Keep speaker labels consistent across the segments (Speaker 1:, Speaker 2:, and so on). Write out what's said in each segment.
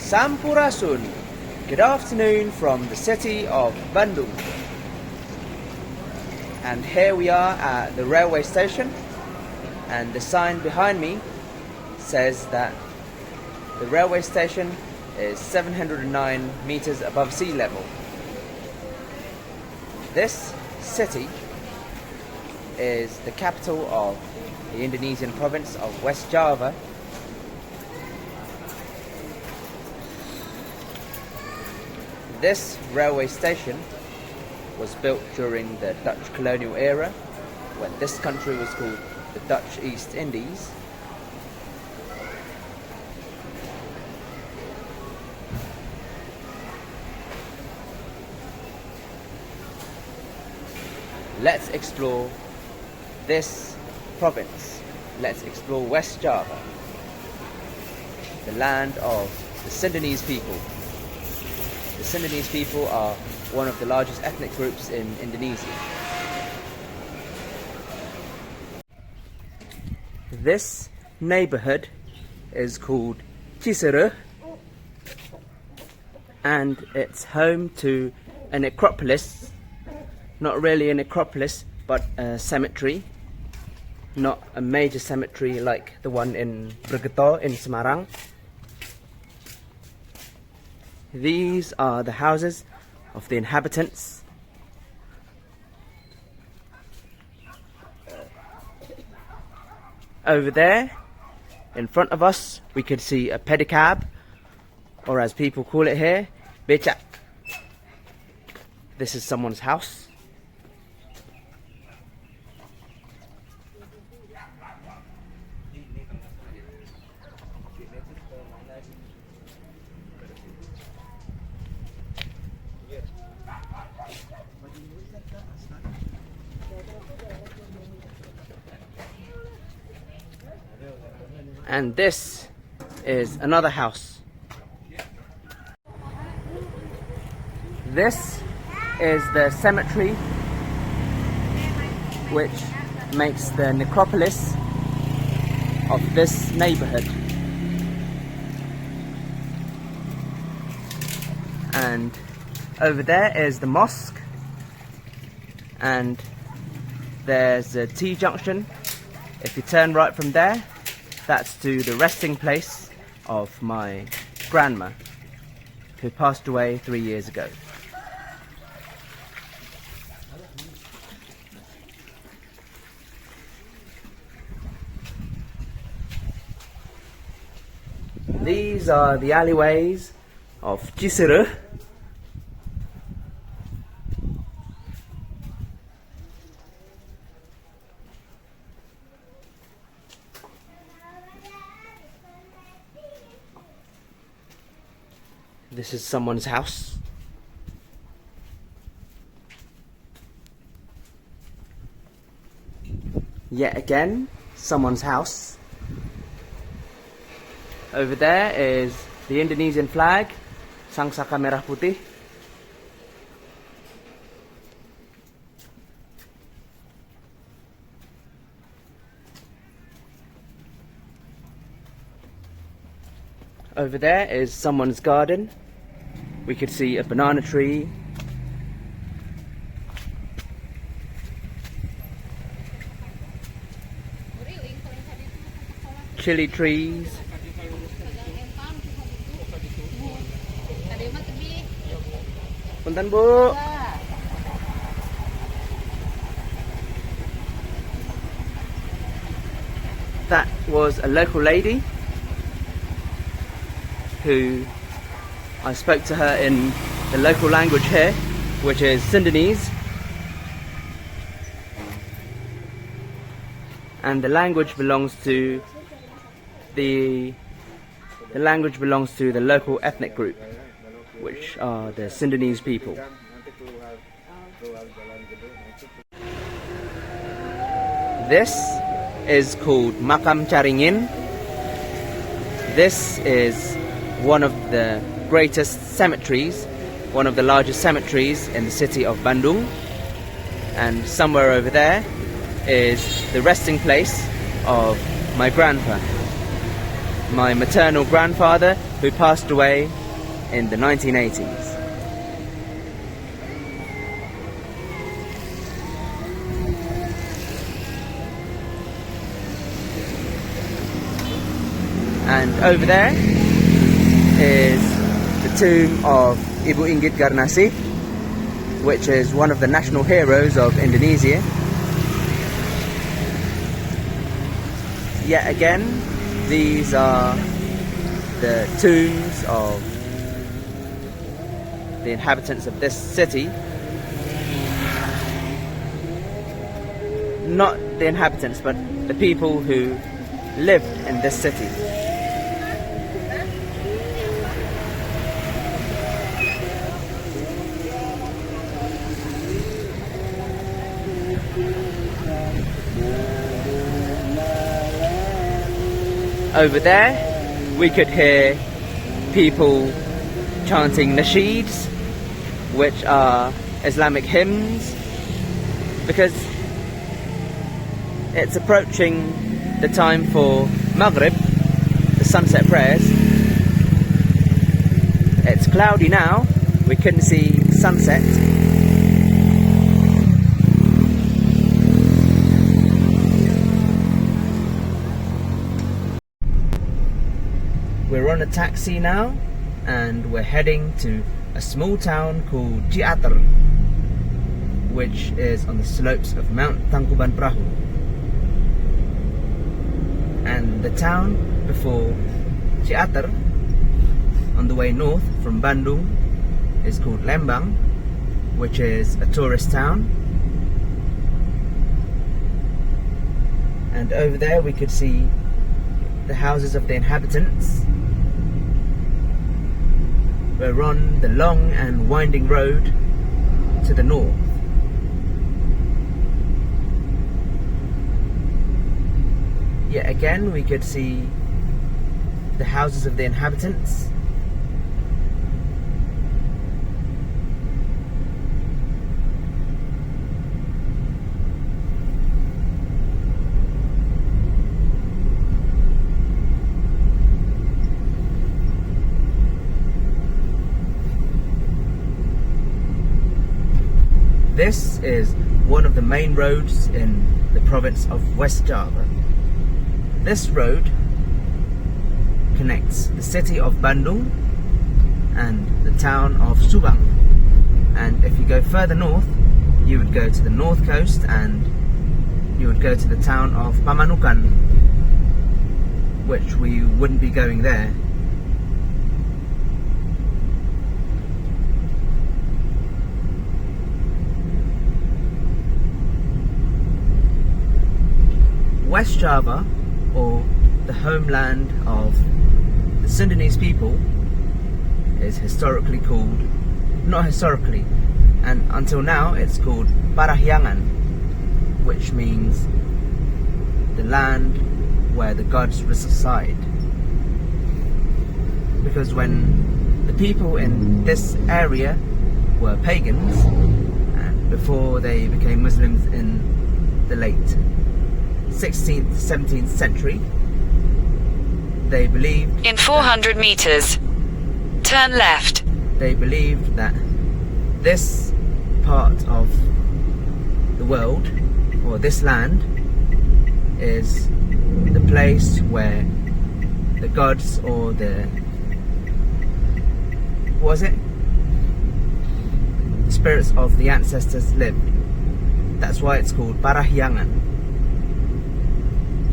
Speaker 1: Sampurasun. Good afternoon from the city of Bandung. And here we are at the railway station, and the sign behind me says that the railway station is 709 meters above sea level. This city is the capital of the Indonesian province of West Java. This railway station was built during the Dutch colonial era, when this country was called the Dutch East Indies. Let's explore this province. Let's explore West Java, the land of the Sundanese people. The Sundanese people are one of the largest ethnic groups in Indonesia. This neighborhood is called Cicereh, and it's home to a necropolis. Not really a necropolis, but a cemetery. Not a major cemetery like the one in Bregeto in Semarang. These are the houses of the inhabitants. Over there, in front of us, we could see a pedicab, or as people call it here, becak. This is someone's house. And this is another house. This is the cemetery which makes the necropolis of this neighborhood. And over there is the mosque, and there's a T-junction. If you turn right from there, that's to the resting place of my grandma, who passed away 3 years ago. These are the alleyways of Cicereh. This is someone's house. Yet again, someone's house. Over there is the Indonesian flag, Sangsaka Merah Putih. Over there is someone's garden. We could see a banana tree. Chili trees. Punten Bu. That was a local lady who I spoke to her in the local language here, which is Sundanese. And the language belongs to the local ethnic group, which are the Sundanese people. This is called Makam Caringin. This is one of the greatest cemeteries, one of the largest cemeteries in the city of Bandung. And somewhere over there is the resting place of my grandpa. my maternal grandfather, who passed away in the 1980s. And over there is the tomb of Ibu Inggit Garnasih, which is one of the national heroes of Indonesia. Yet again, these are the tombs of the inhabitants of this city. Not the inhabitants, but the people who lived in this city. Over there, we could hear people chanting nasheeds, which are Islamic hymns, because it's approaching the time for Maghrib, the sunset prayers. It's cloudy now, we couldn't see sunset. We're on a taxi now, and we're heading to a small town called Ciater, which is on the slopes of Mount Tangkuban Perahu. And the town before Ciater, on the way north from Bandung, is called Lembang, which is a tourist town. And over there we could see the houses of the inhabitants. We're on the long and winding road to the north. Yet again we could see the houses of the inhabitants. This is one of the main roads in the province of West Java. This road connects the city of Bandung and the town of Subang. And if you go further north, you would go to the north coast and you would go to the town of Pamanukan, which we wouldn't be going there. West Java, or the homeland of the Sundanese people, is historically called, not historically, and until now it's called Parahyangan, which means the land where the gods reside. Because when the people in this area were pagans, and before they became Muslims in the late 16th, 17th century, they believed...
Speaker 2: In 400 meters, turn left.
Speaker 1: They believed that this part of the world, or this land, is the place where the gods or the... what was it? Spirits of the ancestors lived. That's why it's called Parahyangan.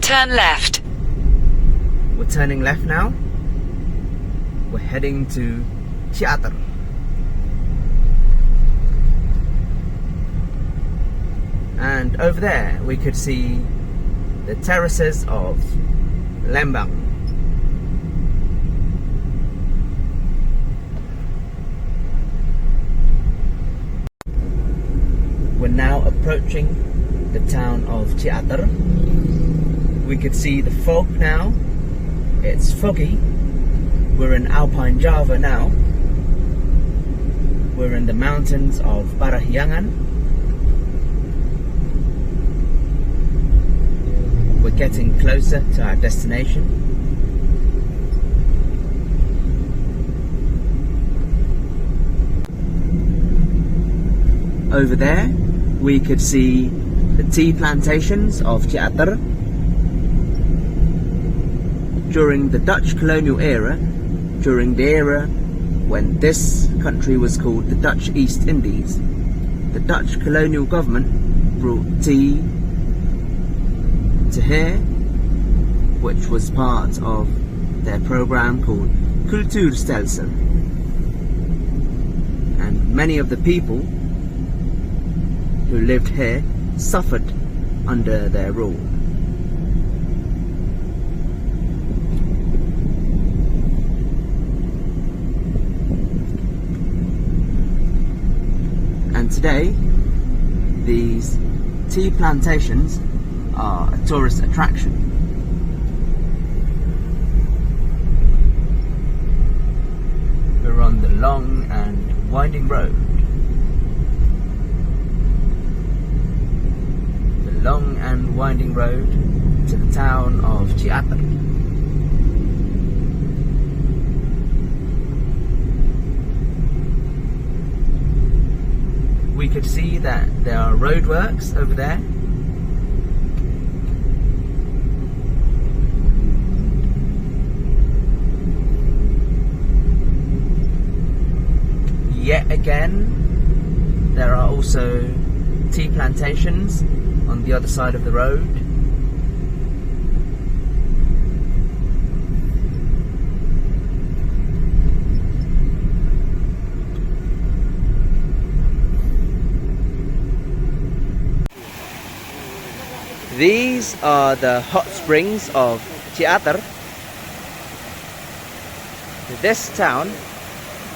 Speaker 2: Turn left.
Speaker 1: We're turning left now. We're heading to Ciater. And over there we could see the terraces of Lembang. We're now approaching the town of Ciater. We could see the fog now. It's foggy. We're in Alpine Java now. We're in the mountains of Parahyangan. We're getting closer to our destination. over there we could see the tea plantations of Ciater. During the Dutch colonial era, during the era when this country was called the Dutch East Indies, the Dutch colonial government brought tea to here, which was part of their program called Kulturstelsel. And many of the people who lived here suffered under their rule. And today, these tea plantations are a tourist attraction. We're on the long and winding road. The long and winding road to the town of Ciater. We could see that there are roadworks over there. Yet again, there are also tea plantations on the other side of the road. These are the hot springs of Ciater. This town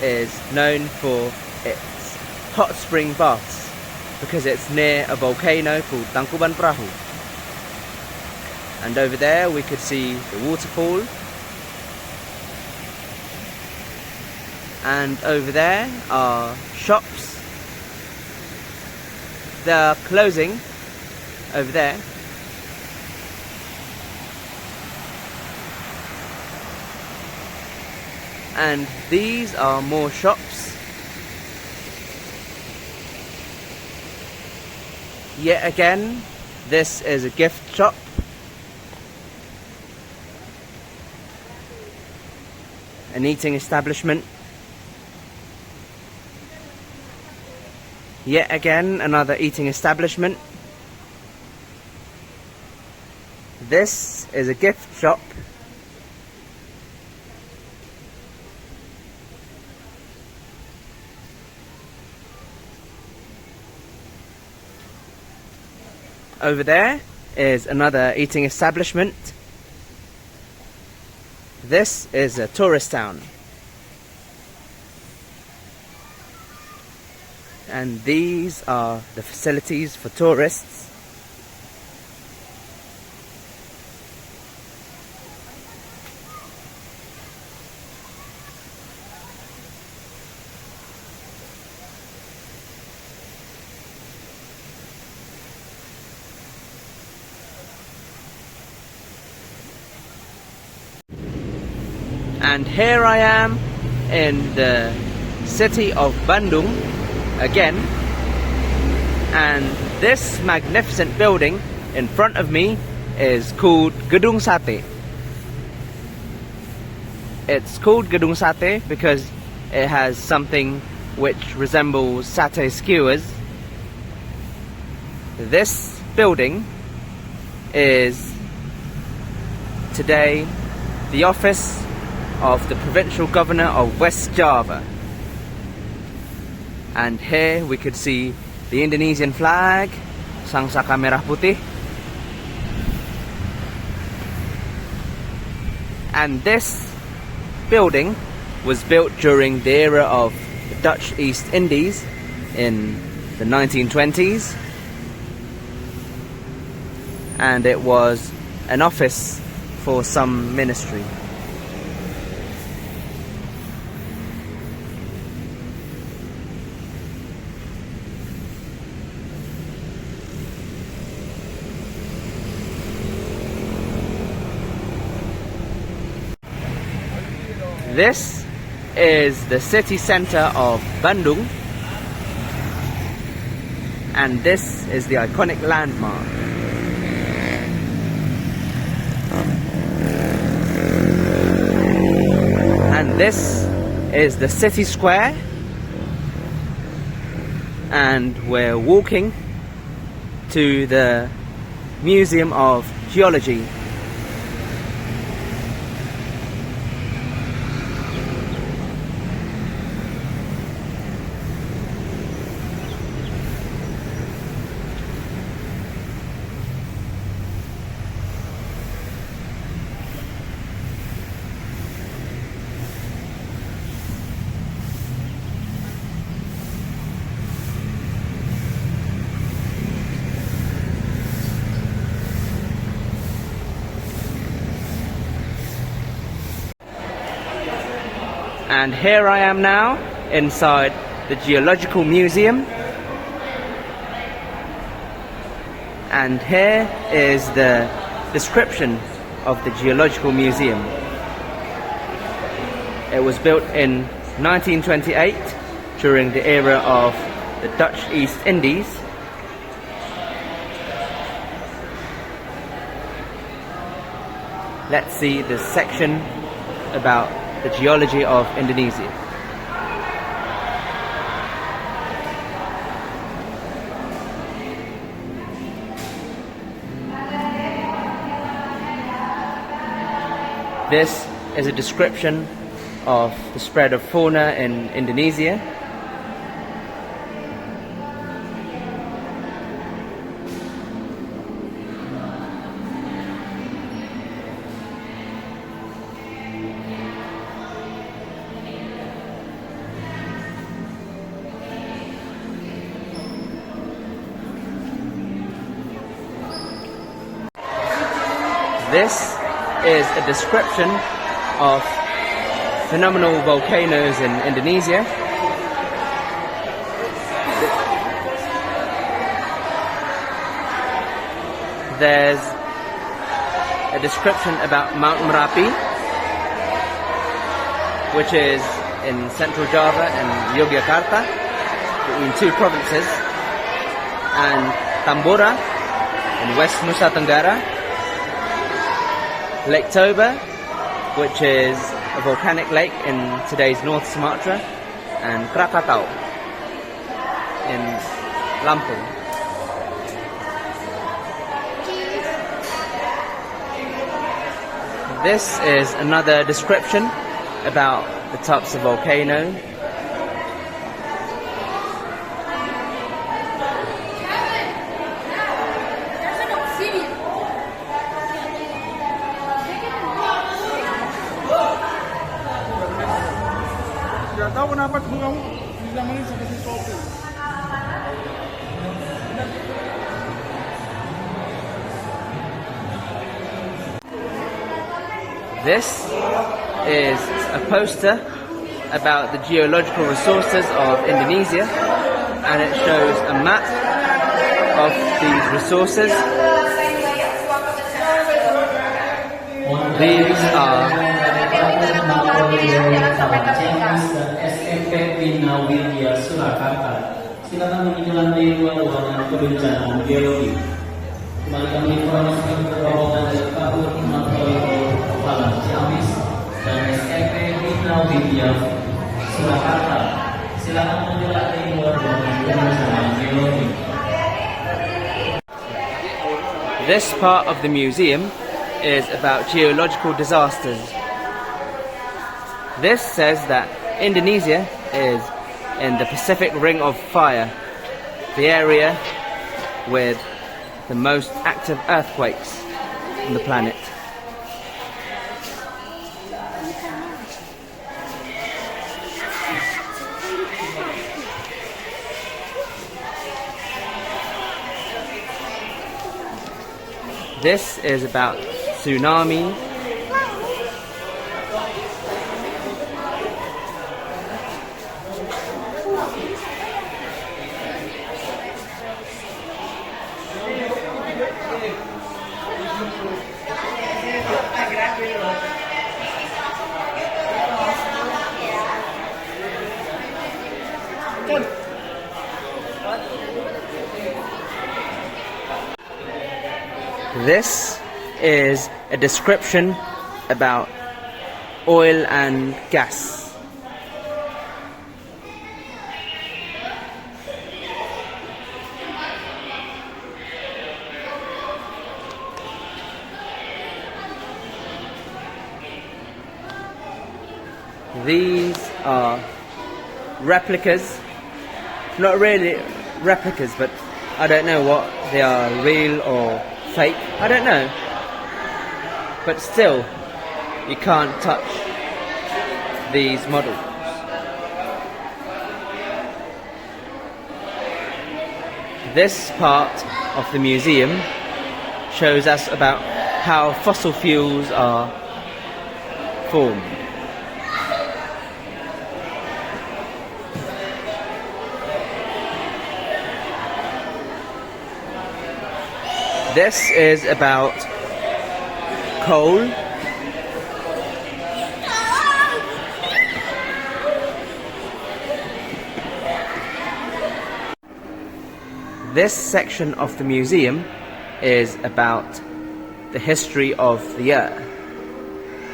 Speaker 1: is known for its hot spring baths because it's near a volcano called Tangkuban Perahu. And over there we could see the waterfall. And over there are shops. They're closing over there. And these are more shops. Yet again, this is a gift shop. An eating establishment. Yet again, another eating establishment. This is a gift shop. Over there is another eating establishment. This is a tourist town. And these are the facilities for tourists. And here I am in the city of Bandung again, and this magnificent building in front of me is called Gedung Sate. It's called Gedung Sate because it has something which resembles satay skewers. This building is today the office of the provincial governor of West Java. And here we could see the Indonesian flag, Sang Saka Merah Putih. And this building was built during the era of the Dutch East Indies in the 1920s. And it was an office for some ministry. This is the city center of Bandung. And this is the iconic landmark. And this is the city square, and we're walking to the Museum of Geology. And here I am now inside the Geological Museum, and here is the description of the Geological Museum. It was built in 1928 during the era of the Dutch East Indies. Let's see the section about the geology of Indonesia. This is a description of the spread of fauna in Indonesia. This is a description of phenomenal volcanoes in Indonesia. There's a description about Mount Merapi, which is in Central Java and Yogyakarta, between two provinces, and Tambora in West Nusa Tenggara, Lake Toba, which is a volcanic lake in today's North Sumatra, and Krakatau in Lampung. This is another description about the types of volcano.
Speaker 3: Tidak tahu kenapa dulu kamu bisa main seperti kopi.
Speaker 1: This is a poster about the geological resources of Indonesia, and it shows a map of these resources. These are
Speaker 4: SMP Bina Widya Surakarta. Silakan mengambil lantai 2 ruangan kebencanaan geologi. Kembali kami informasikan terowongan dari Kabur Matroyo Kepala Ciamis dan SMP Bina Widya Surakarta. Silakan mengambil lantai 2 ruangan kebencanaan geologi.
Speaker 1: This part of the museum is about geological disasters. This says that Indonesia is in the Pacific Ring of Fire, the area with the most active earthquakes on the planet. This is about tsunami. This is a description about oil and gas. These are replicas, not really replicas, but I don't know what they are, real or fake, I don't know. But still, you can't touch these models. This part of the museum shows us about how fossil fuels are formed. This is about coal. This section of the museum is about the history of the Earth.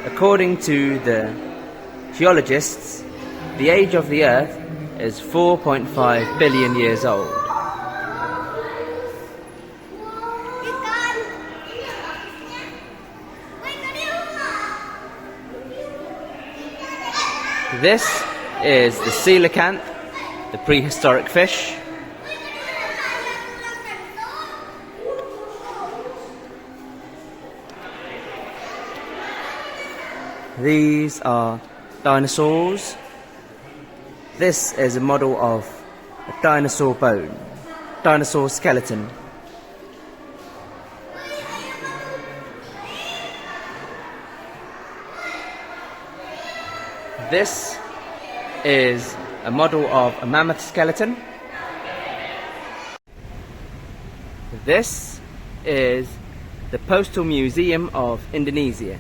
Speaker 1: According to the geologists, the age of the Earth is 4.5 billion years old. This is the coelacanth, the prehistoric fish. These are dinosaurs. This is a model of a dinosaur bone, dinosaur skeleton. This is a model of a mammoth skeleton. This is the Postal Museum of Indonesia.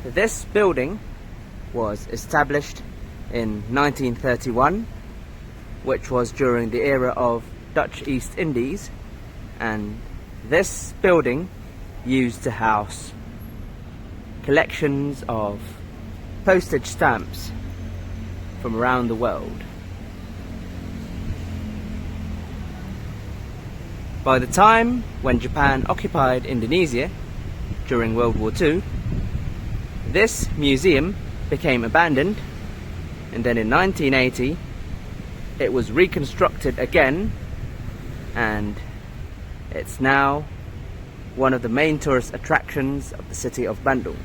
Speaker 1: This building was established in 1931, which was during the era of Dutch East Indies, and this building used to house collections of postage stamps from around the world. By the time when Japan occupied Indonesia during World War II, this museum became abandoned, and then in 1980 it was reconstructed again, and it's now one of the main tourist attractions of the city of Bandung.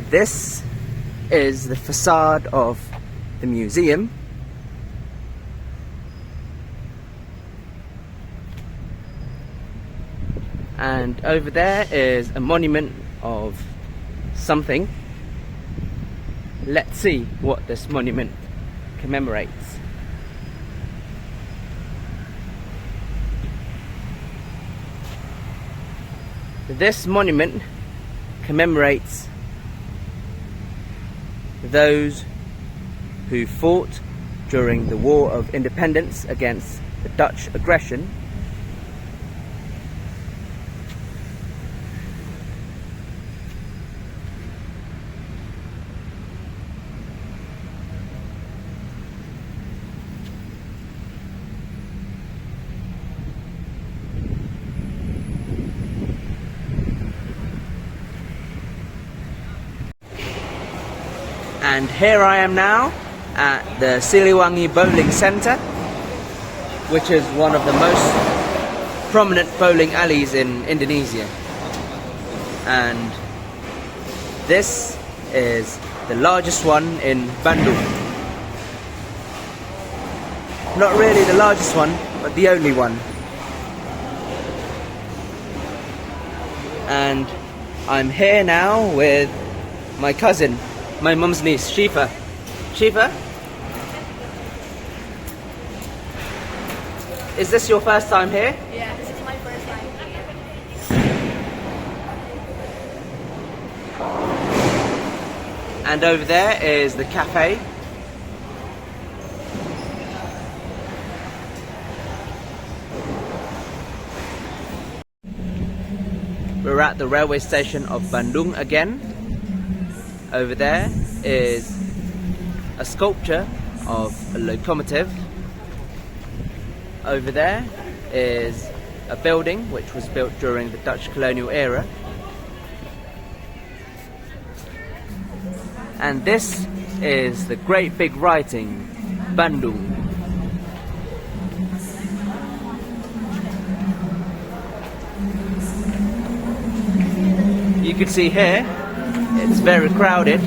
Speaker 1: This is the facade of the museum. And over there is a monument of something. Let's see what this monument commemorates. This monument commemorates those who fought during the War of Independence against the Dutch aggression. And here I am now at the Siliwangi Bowling Centre, which is one of the most prominent bowling alleys in Indonesia. And this is the largest one in Bandung. Not really the largest one, but the only one. And I'm here now with my cousin, my mum's niece, Shifa. Shifa, Is this your first time here?
Speaker 5: Yeah, this is my first time.
Speaker 1: And over there is the cafe. We're at the railway station of Bandung again. Over there is a sculpture of a locomotive. Over there is a building which was built during the Dutch colonial era. And this is the great big writing, Bandung. You can see here, it's very crowded.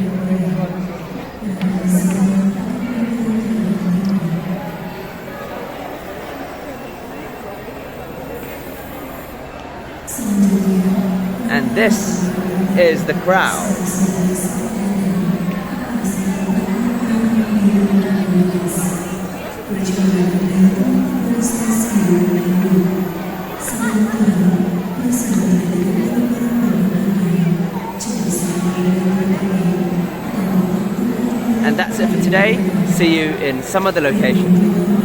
Speaker 1: And this is the crowd. And that's it for today. See you in some other location.